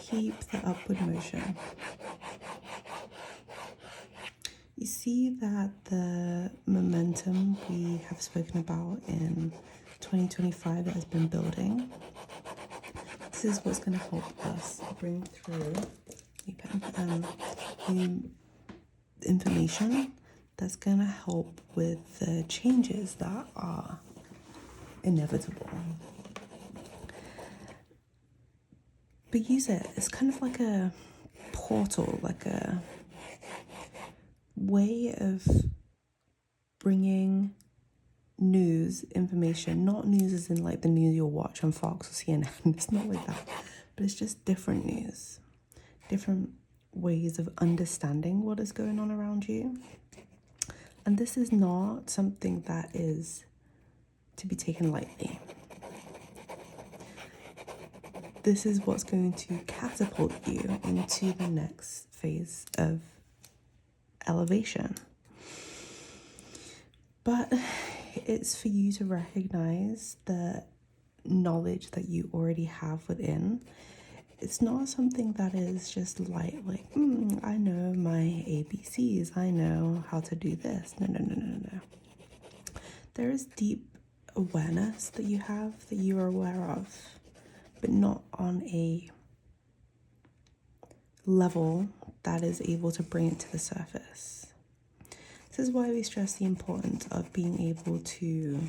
keep the upward motion. You see that the momentum we have spoken about in 2025 that has been building, this is what's going to help us bring through new information that's going to help with the changes that are inevitable. But use it. It's kind of like a portal, like a way of bringing news, information, not news as in like the news you'll watch on Fox or CNN. It's not like that. But it's just different news, different ways of understanding what is going on around you. And this is not something that is to be taken lightly. This is what's going to catapult you into the next phase of elevation. But it's for you to recognize the knowledge that you already have within. It's not something that is just like I know my ABCs, I know how to do this. No. There is deep awareness that you have, that you are aware of, but not on a level that is able to bring it to the surface. This is why we stress the importance of being able to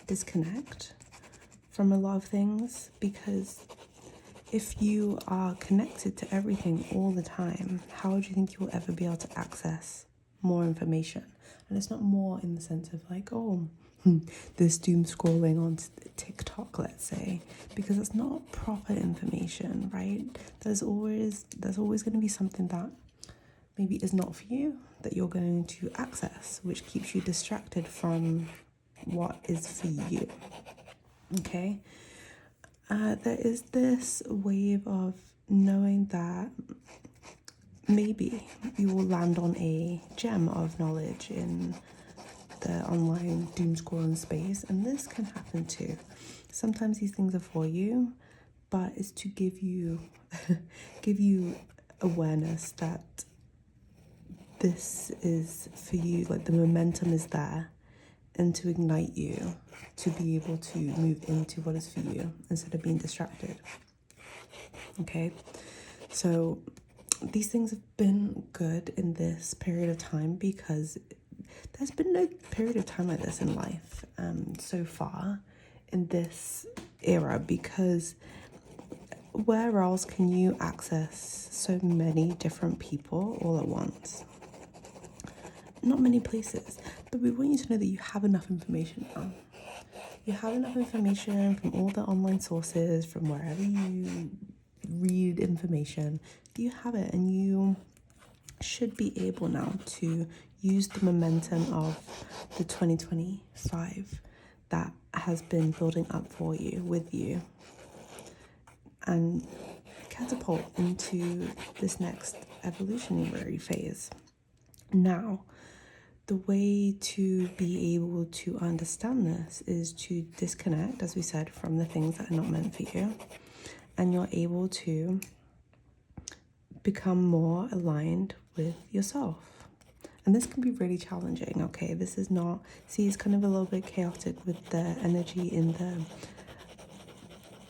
disconnect from a lot of things, because if you are connected to everything all the time, how do you think you'll ever be able to access more information? And it's not more in the sense of like, this doom scrolling on TikTok, let's say, because it's not proper information, right? There's always going to be something that maybe is not for you that you're going to access, which keeps you distracted from what is for you. Okay? There is this wave of knowing that maybe you will land on a gem of knowledge in the online doom scrolling space, and this can happen too. Sometimes these things are for you, but it's to give you awareness that this is for you, like the momentum is there, and to ignite you to be able to move into what is for you instead of being distracted. Okay, so these things have been good in this period of time because there's been no period of time like this in life so far in this era, because where else can you access so many different people all at once? Not many places. But we want you to know that you have enough information now. You have enough information from all the online sources, from wherever you read information. You have it, and you should be able now to use the momentum of the 2025 that has been building up for you, with you, and catapult into this next evolutionary phase. Now, the way to be able to understand this is to disconnect, as we said, from the things that are not meant for you, and you're able to become more aligned with yourself. And this can be really challenging, okay? This is not, it's kind of a little bit chaotic with the energy in the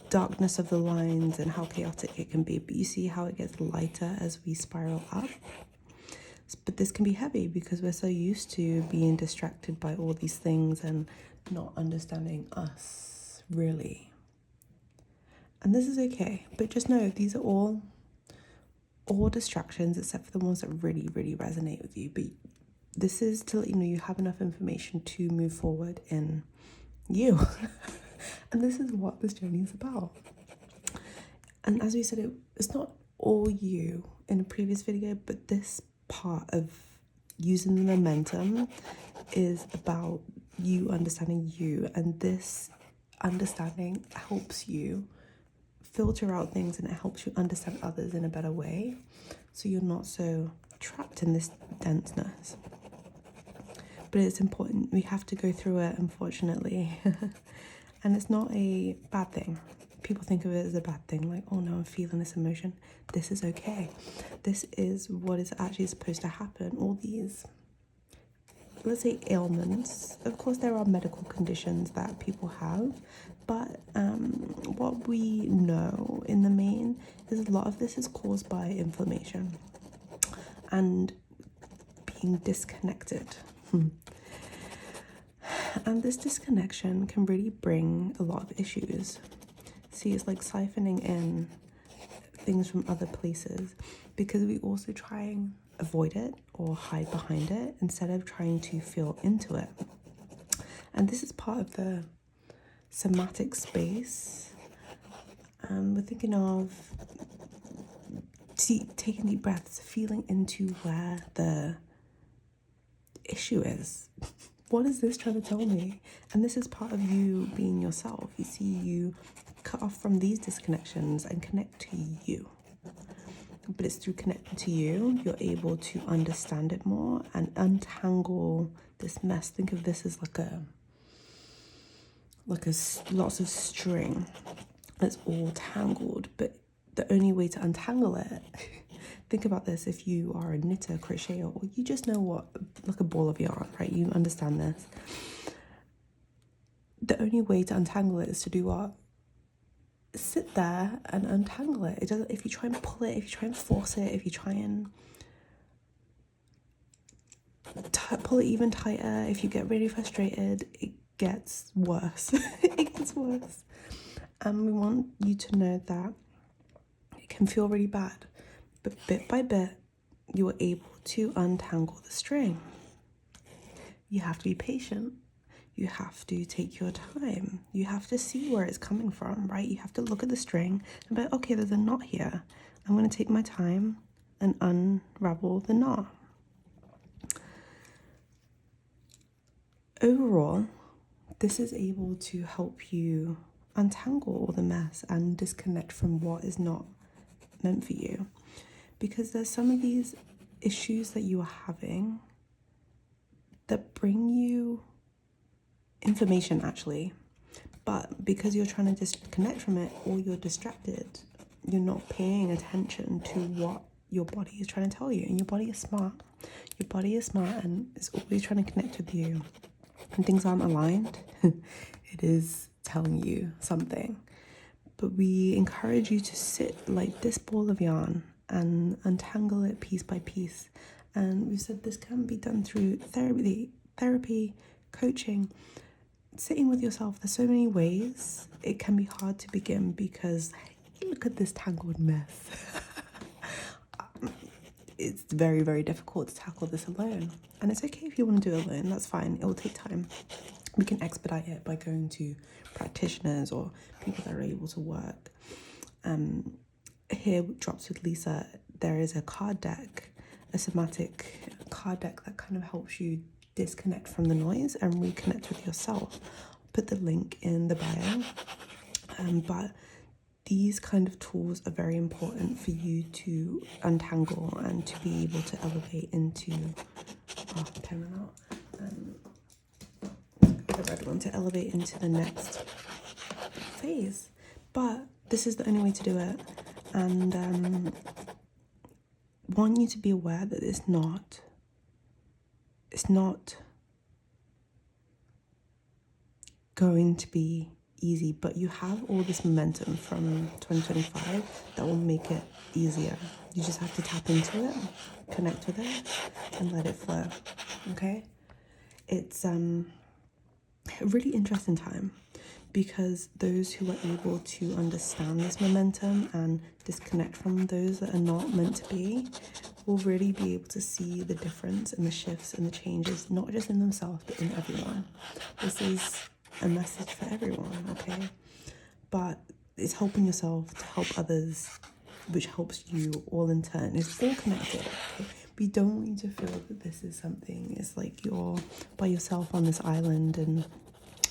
darkness of the lines and how chaotic it can be, but you see how it gets lighter as we spiral up. But this can be heavy because we're so used to being distracted by all these things and not understanding us, really. And this is okay, but just know these are all distractions except for the ones that really, really resonate with you. But this is to let you know you have enough information to move forward in you. And this is what this journey is about. And as we said, it's not all you in a previous video, but this part of using the momentum is about you understanding you, and this understanding helps you filter out things and it helps you understand others in a better way, so you're not so trapped in this denseness. But it's important, we have to go through it, unfortunately. And it's not a bad thing, people think of it as a bad thing, like, oh no, I'm feeling this emotion. This is okay. This is what is actually supposed to happen. All these, let's say, ailments. Of course, there are medical conditions that people have, but what we know in the main is a lot of this is caused by inflammation and being disconnected. And this disconnection can really bring a lot of issues. See, it's like siphoning in things from other places, because we also try and avoid it or hide behind it instead of trying to feel into it. And this is part of the somatic space. We're thinking of taking deep breaths, feeling into where the issue is. What is this trying to tell me? And this is part of you being yourself. You see, you cut off from these disconnections and connect to you. But it's through connecting to you, you're able to understand it more and untangle this mess. Think of this as like a lots of string that's all tangled. But the only way to untangle it, think about this, if you are a knitter, crocheter, or you just know what, like a ball of yarn, right? You understand this. The only way to untangle it is to do what? Sit there and untangle it. It doesn't, if you try and pull it, if you try and force it, if you try and pull it even tighter, if you get really frustrated, it gets worse. It gets worse. And we want you to know that it can feel really bad, but bit by bit, you are able to untangle the string. You have to be patient. You have to take your time. You have to see where it's coming from, right? You have to look at the string and be like, okay, there's a knot here. I'm going to take my time and unravel the knot. Overall, this is able to help you untangle all the mess and disconnect from what is not meant for you. Because there's some of these issues that you are having that bring you information actually, but because you're trying to disconnect from it or you're distracted, you're not paying attention to what your body is trying to tell you. And your body is smart. Your body is smart and it's always trying to connect with you. When things aren't aligned, it is telling you something. But we encourage you to sit like this ball of yarn and untangle it piece by piece. And we said this can be done through therapy, coaching, sitting with yourself. There's so many ways. It can be hard to begin because look at this tangled mess. It's very, very difficult to tackle this alone. And it's okay if you want to do it alone. That's fine. It will take time. We can expedite it by going to practitioners or people that are able to work. Here, Drops with Lisa, there is a card deck, a somatic card deck that kind of helps you disconnect from the noise and reconnect with yourself. I'll put the link in the bio. But these kind of tools are very important for you to untangle and to be able to elevate into the red one, to elevate into the next phase. But this is the only way to do it. And want you to be aware that it's not going to be easy, but you have all this momentum from 2025 that will make it easier. You just have to tap into it, connect with it, and let it flow. Okay? It's a really interesting time, because those who are able to understand this momentum and disconnect from those that are not meant to be will really be able to see the difference and the shifts and the changes, not just in themselves, but in everyone. This is a message for everyone, okay? But it's helping yourself to help others, which helps you all in turn. It's all connected, okay? We don't want you to feel that this is something, it's like you're by yourself on this island and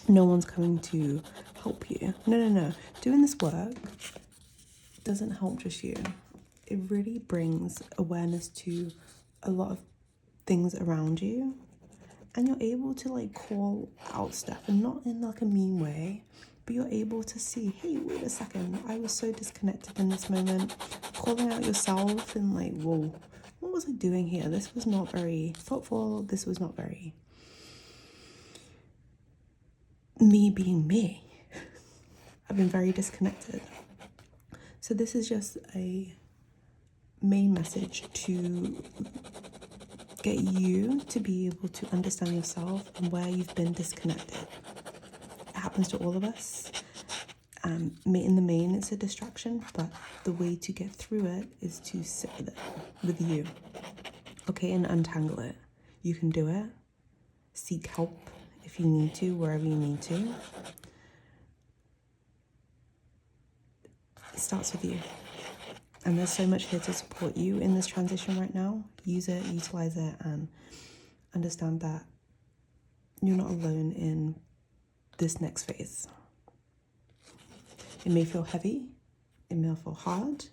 no one's coming to help you. No. Doing this work doesn't help just you. It really brings awareness to a lot of things around you. And you're able to like call out stuff, and not in like a mean way, but you're able to see, hey, wait a second, I was so disconnected in this moment. Calling out yourself and like, whoa, what was I doing here? This was not very thoughtful. This was not very me being me. I've been very disconnected. So this is just a main message to get you to be able to understand yourself and where you've been disconnected. It happens to all of us. In the main, it's a distraction, but the way to get through it is to sit with it, with you. Okay, and untangle it. You can do it. Seek help if you need to, wherever you need to. It starts with you. And there's so much here to support you in this transition right now. Use it, utilize it, and understand that you're not alone in this next phase. It may feel heavy, it may feel hard,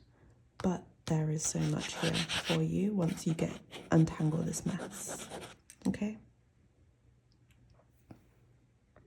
but there is so much here for you once you untangle this mess. Okay?